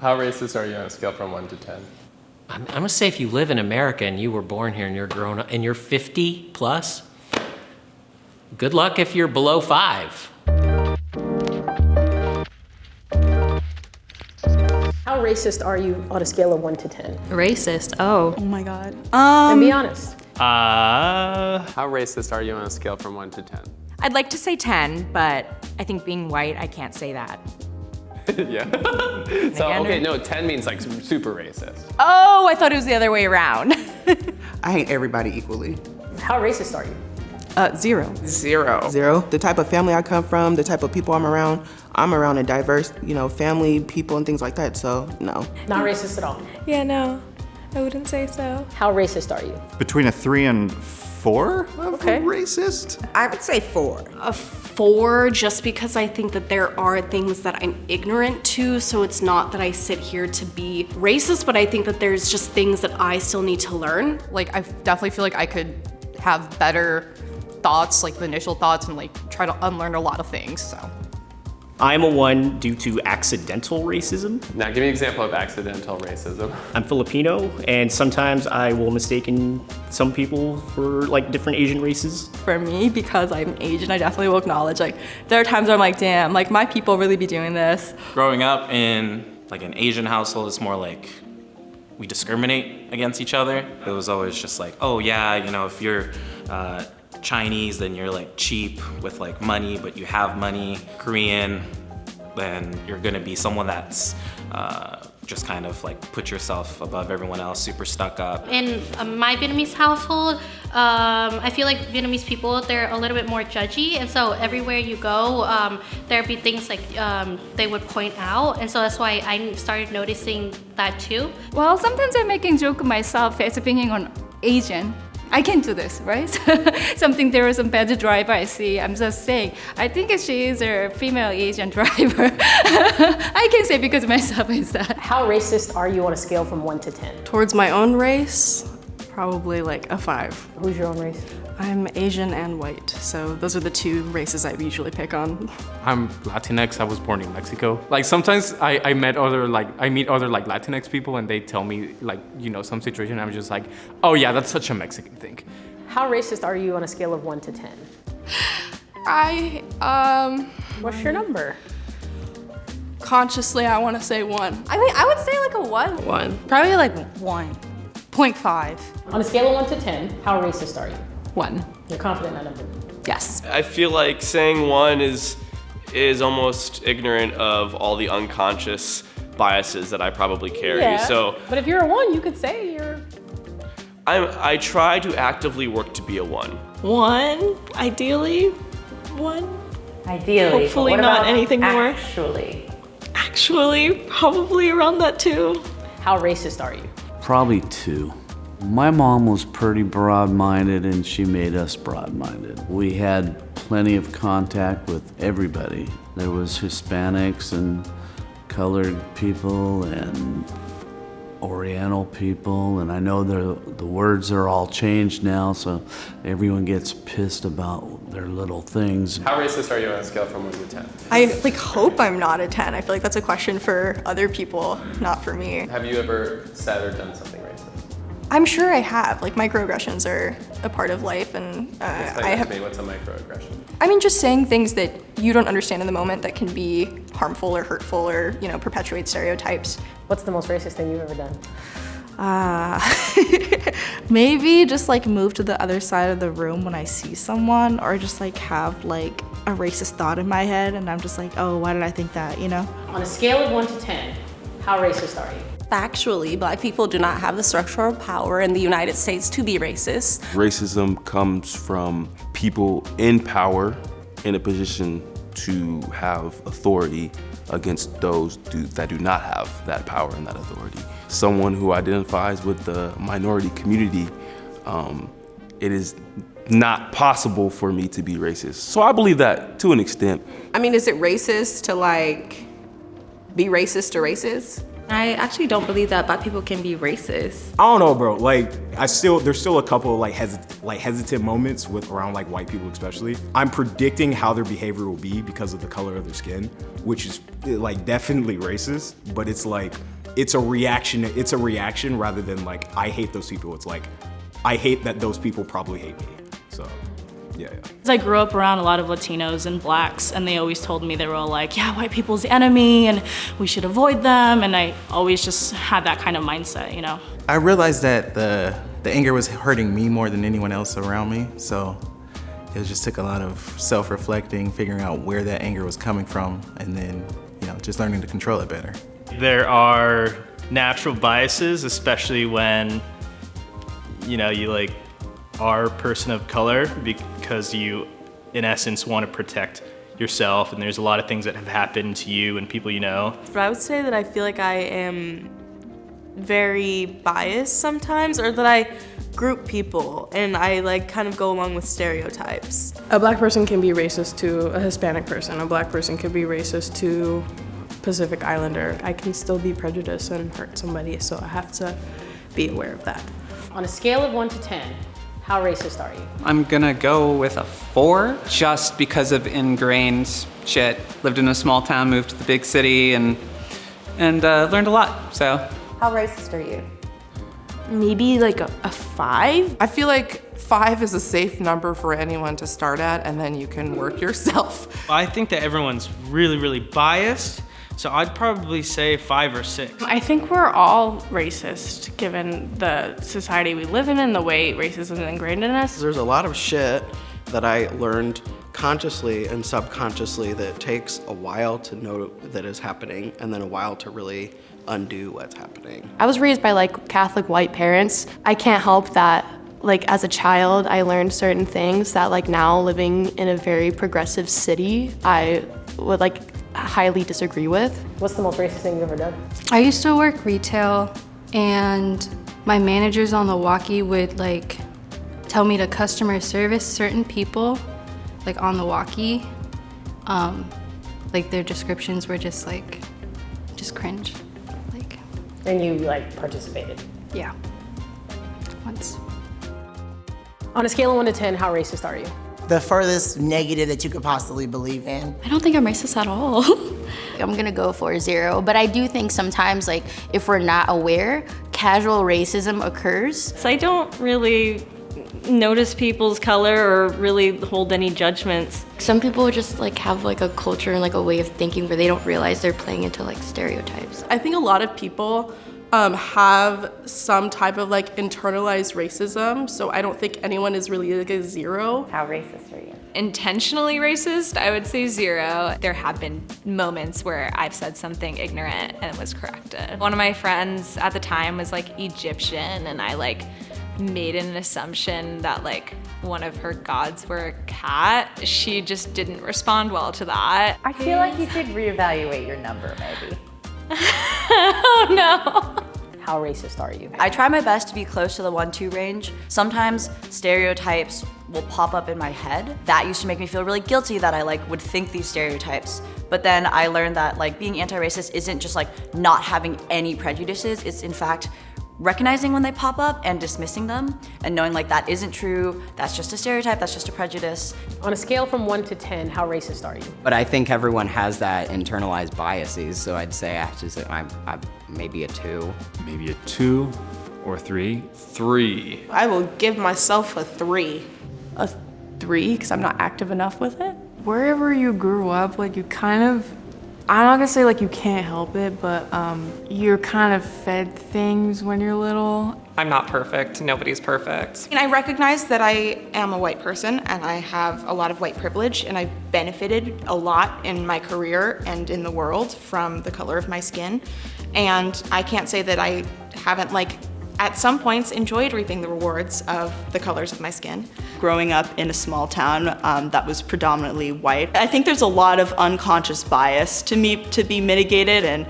How racist are you on a scale from 1 to 10? I'm gonna say if you live in America and you were born here and you're grown up and you're 50 plus, good luck if you're below 5. How racist are you on a scale of 1 to 10? Racist? Oh. Oh my God. And be honest. How racist are you on a scale from 1 to 10? I'd like to say 10, but I think being white, I can't say that. Yeah. So, okay, no, 10 means like super racist. Oh, I thought it was the other way around. I hate everybody equally. How racist are you? 0. 0. The type of family I come from, the type of people I'm around a diverse, family, people and things like that, so no. Not racist at all. Yeah, no, I wouldn't say so. How racist are you? Between a 3 and 4 of racist? I would say 4. A 4, just because I think that there are things that I'm ignorant to, so it's not that I sit here to be racist, but I think that there's just things that I still need to learn. Like, I definitely feel like I could have better thoughts, like the initial thoughts, and like try to unlearn a lot of things, so. I'm a 1 due to accidental racism. Now give me an example of accidental racism. I'm Filipino, and sometimes I will mistake some people for like different Asian races. For me, because I'm Asian, I definitely will acknowledge, like, there are times where I'm like, damn, like, my people really be doing this. Growing up in like an Asian household, it's more like we discriminate against each other. It was always just like, oh yeah, if you're Chinese, then you're like cheap with like money, but you have money. Korean, then you're gonna be someone that's just kind of like put yourself above everyone else, super stuck up. In my Vietnamese household, I feel like Vietnamese people, they're a little bit more judgy, and so everywhere you go, there'd be things like they would point out, and so that's why I started noticing that too. Well, sometimes I'm making joke myself as being an Asian. I can do this, right? There was some bad driver I see. I'm just saying, I think she is a female Asian driver. I can say because myself is that. How racist are you on a scale from 1 to 10? Towards my own race, probably like a 5. Who's your own race? I'm Asian and white, so those are the 2 races I usually pick on. I'm Latinx. I was born in Mexico. Like sometimes I meet other Latinx people and they tell me like some situation. I'm just like, oh yeah, that's such a Mexican thing. How racist are you on a scale of 1 to 10? What's your number? Consciously, I want to say 1. I mean, I would say like a 1. 1. Probably like 1. 0.5. On a scale of 1 to 10, how racist are you? 1. You're confident in that number? Yes. I feel like saying 1 is almost ignorant of all the unconscious biases that I probably carry. Yeah, so, but if you're a 1, you could say you're... I try to actively work to be a 1. 1, ideally. 1. Ideally. Hopefully not anything more. Actually, probably around that too. How racist are you? Probably 2. My mom was pretty broad-minded and she made us broad-minded. We had plenty of contact with everybody. There was Hispanics and colored people and Oriental people, and I know the words are all changed now, so everyone gets pissed about their little things. How racist are you on a scale from 1 to 10? I hope I'm not a 10. I feel like that's a question for other people, not for me. Have you ever said or done something racist? I'm sure I have. Like, microaggressions are a part of life, and I have. What's a microaggression? I mean, just saying things that you don't understand in the moment that can be harmful or hurtful or perpetuate stereotypes. What's the most racist thing you've ever done? Maybe just like move to the other side of the room when I see someone, or just like have like a racist thought in my head, and I'm just like, oh, why did I think that? On a scale of 1 to 10, how racist are you? Factually, Black people do not have the structural power in the United States to be racist. Racism comes from people in power in a position to have authority against those that do not have that power and that authority. Someone who identifies with the minority community, it is not possible for me to be racist. So I believe that to an extent. I mean, is it racist to like be racist to racist. I actually don't believe that Black people can be racist. I don't know, bro. Like, there's still a couple of hesitant moments around like white people especially. I'm predicting how their behavior will be because of the color of their skin, which is like definitely racist. But it's like it's a reaction. It's a reaction rather than like I hate those people. It's like I hate that those people probably hate me. So. Yeah. I grew up around a lot of Latinos and Blacks, and they always told me they were all like, yeah, white people's the enemy and we should avoid them, and I always just had that kind of mindset, you know? I realized that the anger was hurting me more than anyone else around me, so it just took a lot of self-reflecting, figuring out where that anger was coming from, and then, you know, just learning to control it better. There are natural biases, especially when, you know, you like are a person of color because you, in essence, want to protect yourself, and there's a lot of things that have happened to you and people you know. But I would say that I feel like I am very biased sometimes, or that I group people and I like kind of go along with stereotypes. A Black person can be racist to a Hispanic person. A Black person could be racist to Pacific Islander. I can still be prejudiced and hurt somebody, so I have to be aware of that. On a scale of 1 to 10, how racist are you? I'm gonna go with a 4, just because of ingrained shit. Lived in a small town, moved to the big city, and learned a lot, so. How racist are you? Maybe like a 5? I feel like 5 is a safe number for anyone to start at, and then you can work yourself. I think that everyone's really, really biased, so I'd probably say 5 or 6. I think we're all racist, given the society we live in and the way racism is ingrained in us. There's a lot of shit that I learned consciously and subconsciously that takes a while to know that is happening, and then a while to really undo what's happening. I was raised by like Catholic white parents. I can't help that like as a child I learned certain things that like now living in a very progressive city I would like highly disagree with. What's the most racist thing you've ever done? I used to work retail, and my managers on the walkie would like tell me to customer service certain people like on the walkie. Like their descriptions were just like, just cringe. Like. And you like participated? Yeah, once. On a scale of 1 to 10, how racist are you? The furthest negative that you could possibly believe in. I don't think I'm racist at all. I'm gonna go for 0, but I do think sometimes like if we're not aware, casual racism occurs. So I don't really notice people's color or really hold any judgments. Some people just like have like a culture and like a way of thinking where they don't realize they're playing into like stereotypes. I think a lot of people have some type of like internalized racism, so I don't think anyone is really like a 0. How racist are you? Intentionally racist, I would say 0. There have been moments where I've said something ignorant and was corrected. One of my friends at the time was like Egyptian, and I like made an assumption that like one of her gods were a cat. She just didn't respond well to that. I feel like you should reevaluate your number maybe. Oh no. How racist are you? I try my best to be close to the 1-2 range. Sometimes stereotypes will pop up in my head. That used to make me feel really guilty that I like would think these stereotypes. But then I learned that like being anti-racist isn't just like not having any prejudices. It's in fact recognizing when they pop up and dismissing them and knowing like that isn't true, that's just a stereotype, that's just a prejudice. On a scale from 1 to 10, how racist are you? But I think everyone has that internalized biases, so I'd say I have to say I'm maybe a 2. Maybe a 2 or 3. 3. I will give myself a 3. A 3, because I'm not active enough with it. Wherever you grew up, like you kind of, I'm not gonna say like you can't help it, but you're kind of fed things when you're little. I'm not perfect, nobody's perfect. And I recognize that I am a white person and I have a lot of white privilege, and I've benefited a lot in my career and in the world from the color of my skin. And I can't say that I haven't like at some points enjoyed reaping the rewards of the colors of my skin. Growing up in a small town that was predominantly white, I think there's a lot of unconscious bias to be mitigated, and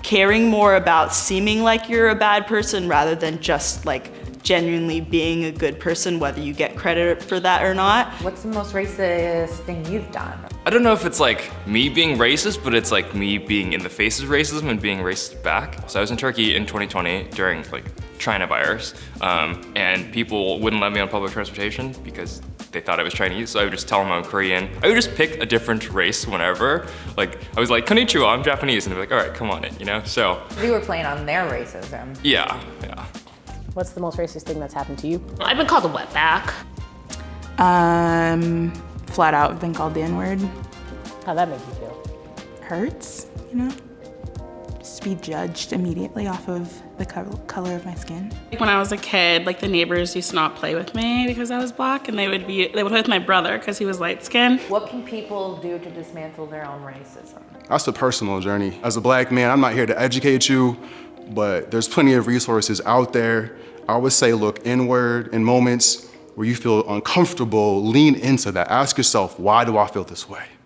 caring more about seeming like you're a bad person rather than just like genuinely being a good person, whether you get credit for that or not. What's the most racist thing you've done? I don't know if it's like me being racist, but it's like me being in the face of racism and being racist back. So I was in Turkey in 2020 during like China virus, and people wouldn't let me on public transportation because they thought I was Chinese, so I would just tell them I'm Korean. I would just pick a different race whenever. Like, I was like, konnichiwa, I'm Japanese, and they'd be like, all right, come on in, you know? So, You were playing on their racism. yeah. What's the most racist thing that's happened to you? I've been called a wetback. Flat out, I've been called the N-word. How'd that make you feel? Hurts, you know? Just to be judged immediately off of the color of my skin. When I was a kid, like the neighbors used to not play with me because I was black, and they would play with my brother because he was light skinned. What can people do to dismantle their own racism? That's a personal journey. As a black man, I'm not here to educate you, but there's plenty of resources out there. I would say look inward in moments where you feel uncomfortable, lean into that. Ask yourself, why do I feel this way?